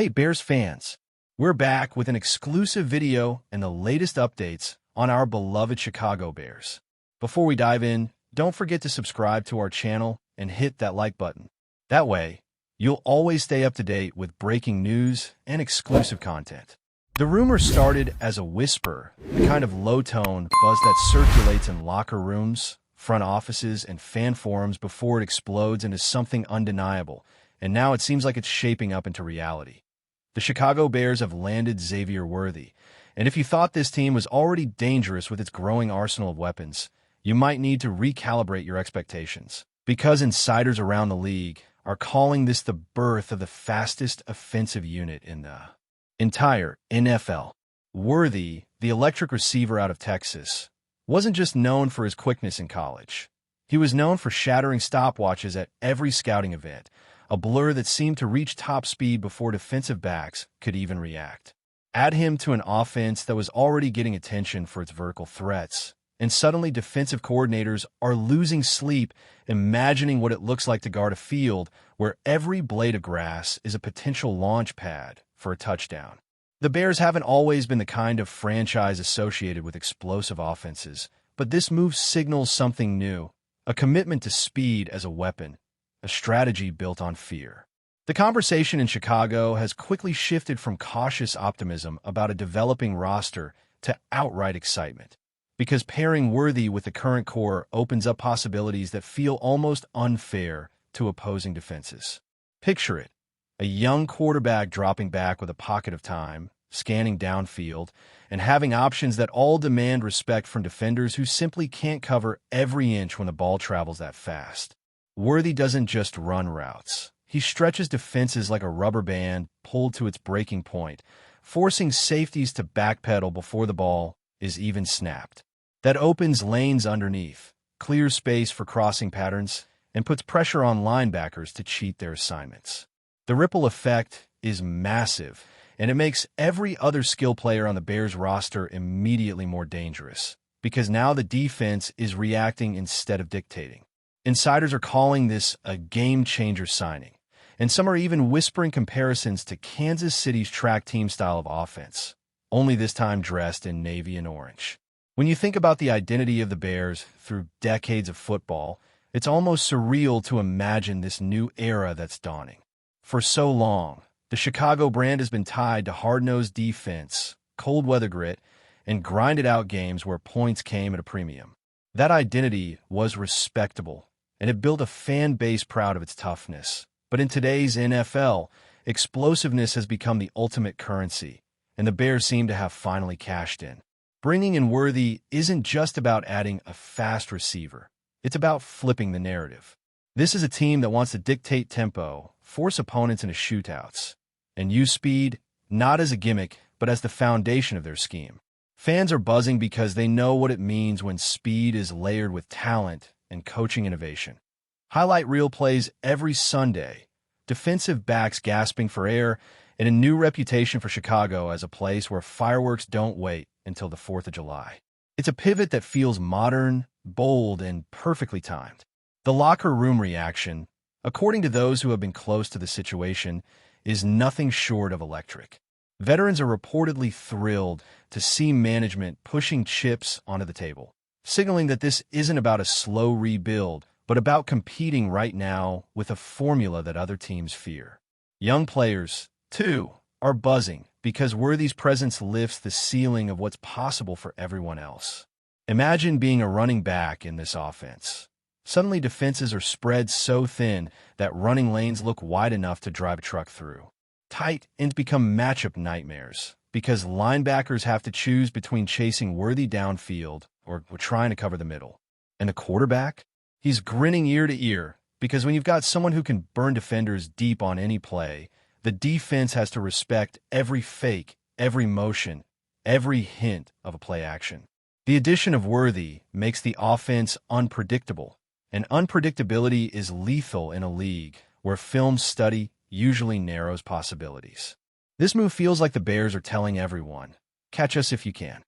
Hey Bears fans, we're back with an exclusive video and the latest updates on our beloved Chicago Bears. Before we dive in, don't forget to subscribe to our channel and hit that like button. That way, you'll always stay up to date with breaking news and exclusive content. The rumor started as a whisper, the kind of low-tone buzz that circulates in locker rooms, front offices, and fan forums before it explodes into something undeniable, and now it seems like it's shaping up into reality. The Chicago Bears have landed Xavier Worthy, and if you thought this team was already dangerous with its growing arsenal of weapons, you might need to recalibrate your expectations, because insiders around the league are calling this the birth of the fastest offensive unit in the entire NFL. Worthy, the electric receiver out of Texas, wasn't just known for his quickness in college. He was known for shattering stopwatches at every scouting event, a blur that seemed to reach top speed before defensive backs could even react. Add him to an offense that was already getting attention for its vertical threats, and suddenly defensive coordinators are losing sleep imagining what it looks like to guard a field where every blade of grass is a potential launch pad for a touchdown. The Bears haven't always been the kind of franchise associated with explosive offenses, but this move signals something new, a commitment to speed as a weapon, a strategy built on fear. The conversation in Chicago has quickly shifted from cautious optimism about a developing roster to outright excitement, because pairing Worthy with the current core opens up possibilities that feel almost unfair to opposing defenses. Picture it, a young quarterback dropping back with a pocket of time, scanning downfield, and having options that all demand respect from defenders who simply can't cover every inch when the ball travels that fast. Worthy doesn't just run routes. He stretches defenses like a rubber band pulled to its breaking point, forcing safeties to backpedal before the ball is even snapped. That opens lanes underneath, clears space for crossing patterns, and puts pressure on linebackers to cheat their assignments. The ripple effect is massive, and it makes every other skill player on the Bears roster immediately more dangerous, because now the defense is reacting instead of dictating. Insiders are calling this a game-changer signing, and some are even whispering comparisons to Kansas City's track team style of offense, only this time dressed in navy and orange. When you think about the identity of the Bears through decades of football, it's almost surreal to imagine this new era that's dawning. For so long, the Chicago brand has been tied to hard-nosed defense, cold-weather grit, and grinded-out games where points came at a premium. That identity was respectable, and it built a fan base proud of its toughness. But in today's NFL, explosiveness has become the ultimate currency, and the Bears seem to have finally cashed in. Bringing in Worthy isn't just about adding a fast receiver. It's about flipping the narrative. This is a team that wants to dictate tempo, force opponents into shootouts, and use speed not as a gimmick, but as the foundation of their scheme. Fans are buzzing because they know what it means when speed is layered with talent and coaching innovation. Highlight reel plays every Sunday, defensive backs gasping for air, and a new reputation for Chicago as a place where fireworks don't wait until the 4th of July. It's a pivot that feels modern, bold, and perfectly timed. The locker room reaction, according to those who have been close to the situation, is nothing short of electric. Veterans are reportedly thrilled to see management pushing chips onto the table, signaling that this isn't about a slow rebuild, but about competing right now with a formula that other teams fear. Young players, too, are buzzing because Worthy's presence lifts the ceiling of what's possible for everyone else. Imagine being a running back in this offense. Suddenly defenses are spread so thin that running lanes look wide enough to drive a truck through. Tight ends become matchup nightmares because linebackers have to choose between chasing Worthy downfield or trying to cover the middle. And the quarterback? He's grinning ear to ear because when you've got someone who can burn defenders deep on any play, the defense has to respect every fake, every motion, every hint of a play action. The addition of Worthy makes the offense unpredictable, and unpredictability is lethal in a league where film study usually narrows possibilities. This move feels like the Bears are telling everyone, catch us if you can.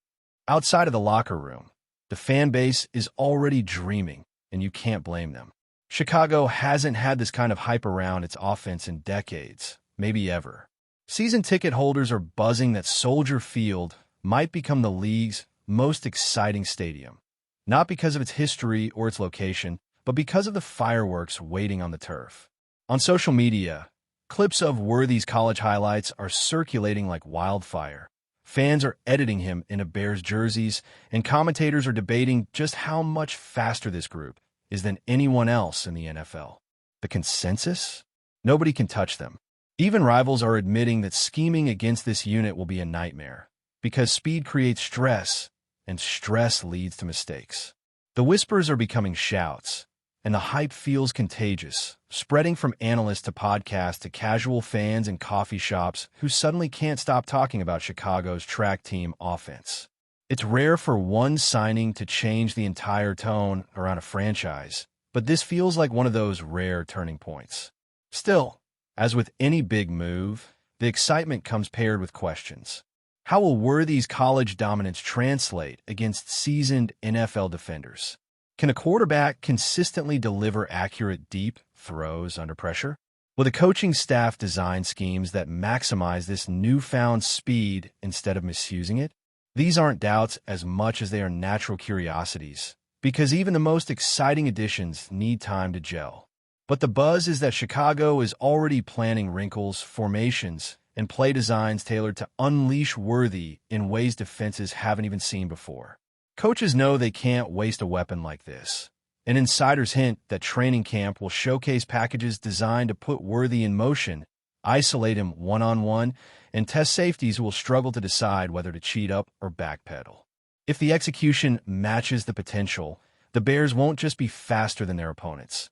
Outside of the locker room, the fan base is already dreaming, and you can't blame them. Chicago hasn't had this kind of hype around its offense in decades, maybe ever. Season ticket holders are buzzing that Soldier Field might become the league's most exciting stadium, not because of its history or its location, but because of the fireworks waiting on the turf. On social media, clips of Worthy's college highlights are circulating like wildfire. Fans are editing him into Bears jerseys, and commentators are debating just how much faster this group is than anyone else in the NFL. The consensus? Nobody can touch them. Even rivals are admitting that scheming against this unit will be a nightmare, because speed creates stress, and stress leads to mistakes. The whispers are becoming shouts, and the hype feels contagious, spreading from analysts to podcasts to casual fans in coffee shops who suddenly can't stop talking about Chicago's track team offense. It's rare for one signing to change the entire tone around a franchise, but this feels like one of those rare turning points. Still, as with any big move, the excitement comes paired with questions. How will Worthy's college dominance translate against seasoned NFL defenders? Can a quarterback consistently deliver accurate, deep throws under pressure? Will the coaching staff design schemes that maximize this newfound speed instead of misusing it? These aren't doubts as much as they are natural curiosities, because even the most exciting additions need time to gel. But the buzz is that Chicago is already planning wrinkles, formations, and play designs tailored to unleash Worthy in ways defenses haven't even seen before. Coaches know they can't waste a weapon like this, and insiders hint that training camp will showcase packages designed to put Worthy in motion, isolate him one-on-one, and test safeties who will struggle to decide whether to cheat up or backpedal. If the execution matches the potential, the Bears won't just be faster than their opponents.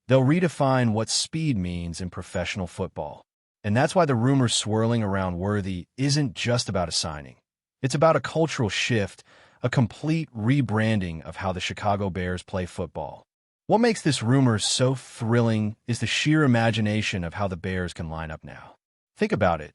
They'll redefine what speed means in professional football. And that's why the rumors swirling around Worthy isn't just about a signing. It's about a cultural shift, a complete rebranding of how the Chicago Bears play football. What makes this rumor so thrilling is the sheer imagination of how the Bears can line up now. Think about it.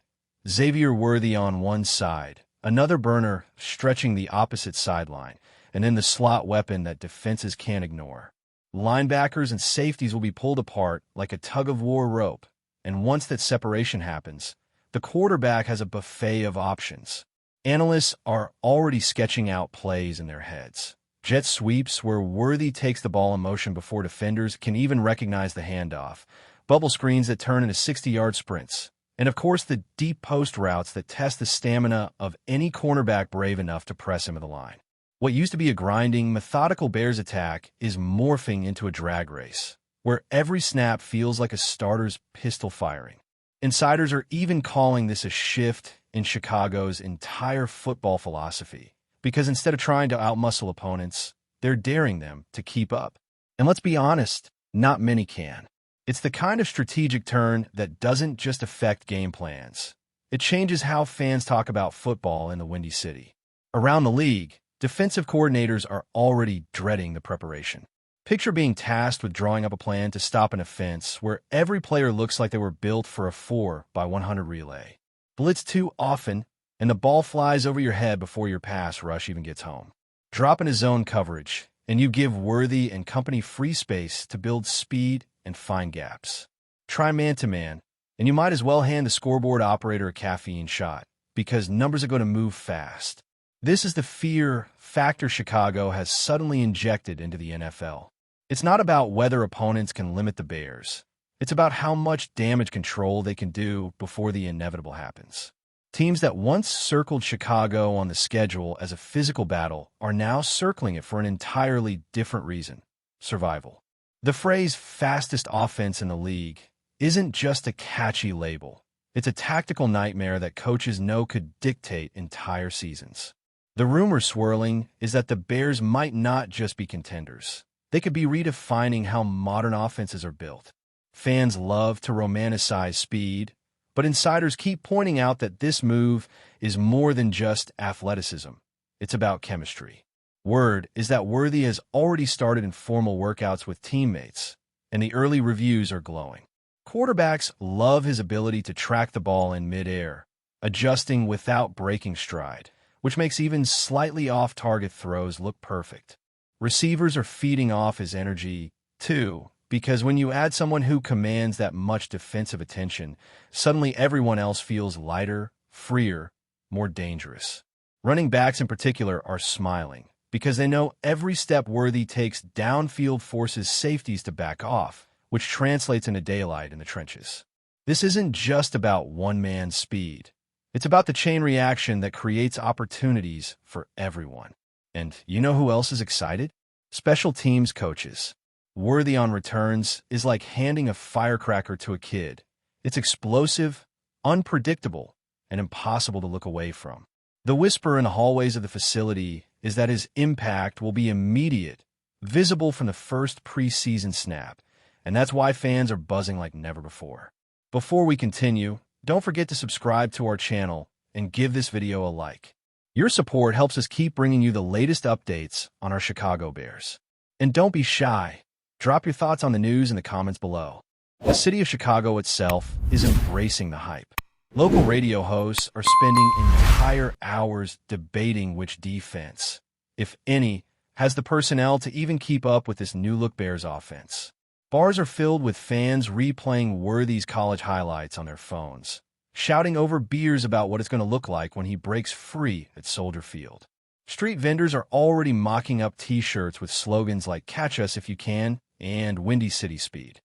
Xavier Worthy on one side, another burner stretching the opposite sideline, and then the slot weapon that defenses can't ignore. Linebackers and safeties will be pulled apart like a tug-of-war rope, and once that separation happens, the quarterback has a buffet of options. Analysts are already sketching out plays in their heads. Jet sweeps where Worthy takes the ball in motion before defenders can even recognize the handoff, bubble screens that turn into 60-yard sprints, and of course the deep post routes that test the stamina of any cornerback brave enough to press him at the line. What used to be a grinding, methodical Bears attack is morphing into a drag race, where every snap feels like a starter's pistol firing. Insiders are even calling this a shift in Chicago's entire football philosophy, because instead of trying to outmuscle opponents, they're daring them to keep up. And let's be honest, not many can. It's the kind of strategic turn that doesn't just affect game plans. It changes how fans talk about football in the Windy City. Around the league, defensive coordinators are already dreading the preparation. Picture being tasked with drawing up a plan to stop an offense where every player looks like they were built for a 4x100 relay. Blitz too often, and the ball flies over your head before your pass rush even gets home. Drop into zone coverage, and you give Worthy and company free space to build speed and find gaps. Try man-to-man, and you might as well hand the scoreboard operator a caffeine shot, because numbers are going to move fast. This is the fear factor Chicago has suddenly injected into the NFL. It's not about whether opponents can limit the Bears. It's about how much damage control they can do before the inevitable happens. Teams that once circled Chicago on the schedule as a physical battle are now circling it for an entirely different reason: survival. The phrase fastest offense in the league isn't just a catchy label. It's a tactical nightmare that coaches know could dictate entire seasons. The rumor swirling is that the Bears might not just be contenders. They could be redefining how modern offenses are built. Fans love to romanticize speed, but insiders keep pointing out that this move is more than just athleticism. It's about chemistry. Word is that Worthy has already started informal workouts with teammates, and the early reviews are glowing. Quarterbacks love his ability to track the ball in midair, adjusting without breaking stride, which makes even slightly off-target throws look perfect. Receivers are feeding off his energy, too, because when you add someone who commands that much defensive attention, suddenly everyone else feels lighter, freer, more dangerous. Running backs in particular are smiling, because they know every step Worthy takes downfield forces safeties to back off, which translates into daylight in the trenches. This isn't just about one-man speed. It's about the chain reaction that creates opportunities for everyone. And you know who else is excited? Special teams coaches. Worthy on returns is like handing a firecracker to a kid. It's explosive, unpredictable, and impossible to look away from. The whisper in the hallways of the facility is that his impact will be immediate, visible from the first preseason snap, and that's why fans are buzzing like never before. Before we continue, don't forget to subscribe to our channel and give this video a like. Your support helps us keep bringing you the latest updates on our Chicago Bears. And don't be shy. Drop your thoughts on the news in the comments below. The city of Chicago itself is embracing the hype. Local radio hosts are spending entire hours debating which defense, if any, has the personnel to even keep up with this new-look Bears offense. Bars are filled with fans replaying Worthy's college highlights on their phones, shouting over beers about what it's going to look like when he breaks free at Soldier Field. Street vendors are already mocking up T-shirts with slogans like "Catch Us If You Can" and "Windy City Speed."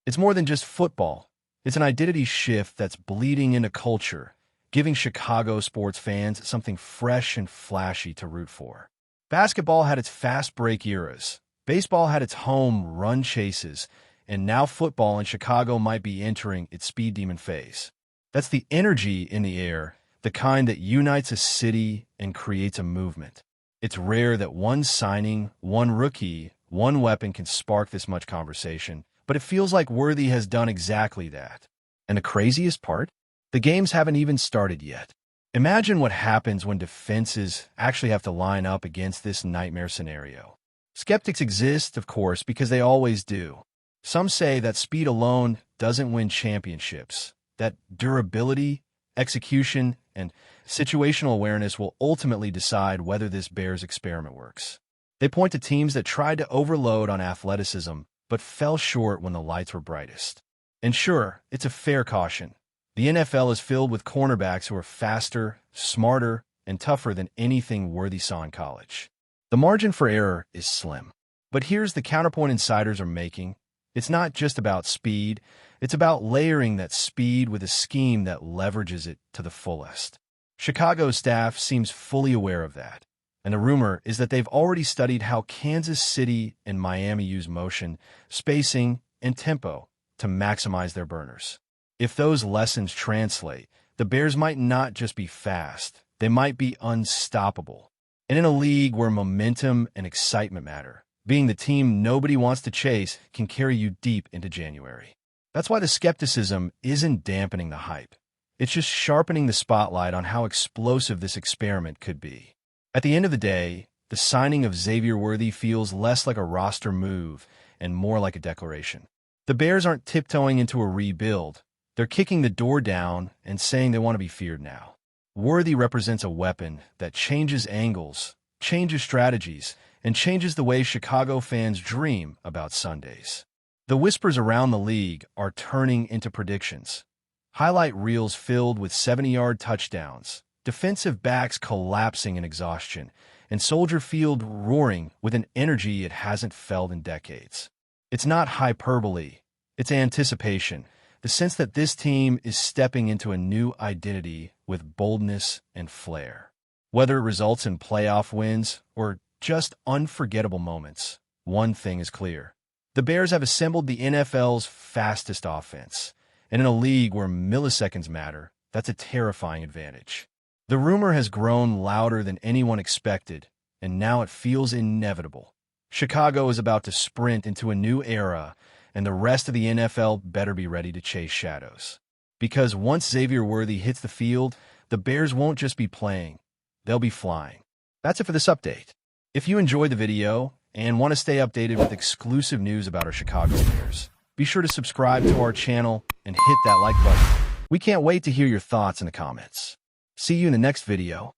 It's more than just football. It's an identity shift that's bleeding into culture, giving Chicago sports fans something fresh and flashy to root for. Basketball had its fast break eras. Baseball had its home run chases, and now football in Chicago might be entering its speed demon phase. That's the energy in the air, the kind that unites a city and creates a movement. It's rare that one signing, one rookie, one weapon can spark this much conversation, but it feels like Worthy has done exactly that. And the craziest part? The games haven't even started yet. Imagine what happens when defenses actually have to line up against this nightmare scenario. Skeptics exist, of course, because they always do. Some say that speed alone doesn't win championships, that durability, execution, and situational awareness will ultimately decide whether this Bears experiment works. They point to teams that tried to overload on athleticism but fell short when the lights were brightest. And sure, it's a fair caution. The NFL is filled with cornerbacks who are faster, smarter, and tougher than anything Worthy saw in college. The margin for error is slim. But here's the counterpoint insiders are making. It's not just about speed. It's about layering that speed with a scheme that leverages it to the fullest. Chicago's staff seems fully aware of that. And the rumor is that they've already studied how Kansas City and Miami use motion, spacing, and tempo to maximize their burners. If those lessons translate, the Bears might not just be fast, they might be unstoppable. And in a league where momentum and excitement matter, being the team nobody wants to chase can carry you deep into January. That's why the skepticism isn't dampening the hype. It's just sharpening the spotlight on how explosive this experiment could be. At the end of the day, the signing of Xavier Worthy feels less like a roster move and more like a declaration. The Bears aren't tiptoeing into a rebuild. They're kicking the door down and saying they want to be feared now. Worthy represents a weapon that changes angles, changes strategies, and changes the way Chicago fans dream about Sundays. The whispers around the league are turning into predictions. Highlight reels filled with 70-yard touchdowns, defensive backs collapsing in exhaustion, and Soldier Field roaring with an energy it hasn't felt in decades. It's not hyperbole, it's anticipation, the sense that this team is stepping into a new identity with boldness and flair. Whether it results in playoff wins or just unforgettable moments, one thing is clear. The Bears have assembled the NFL's fastest offense, and in a league where milliseconds matter, that's a terrifying advantage. The rumor has grown louder than anyone expected, and now it feels inevitable. Chicago is about to sprint into a new era, and the rest of the NFL better be ready to chase shadows. Because once Xavier Worthy hits the field, the Bears won't just be playing, they'll be flying. That's it for this update. If you enjoyed the video and want to stay updated with exclusive news about our Chicago Bears, be sure to subscribe to our channel and hit that like button. We can't wait to hear your thoughts in the comments. See you in the next video.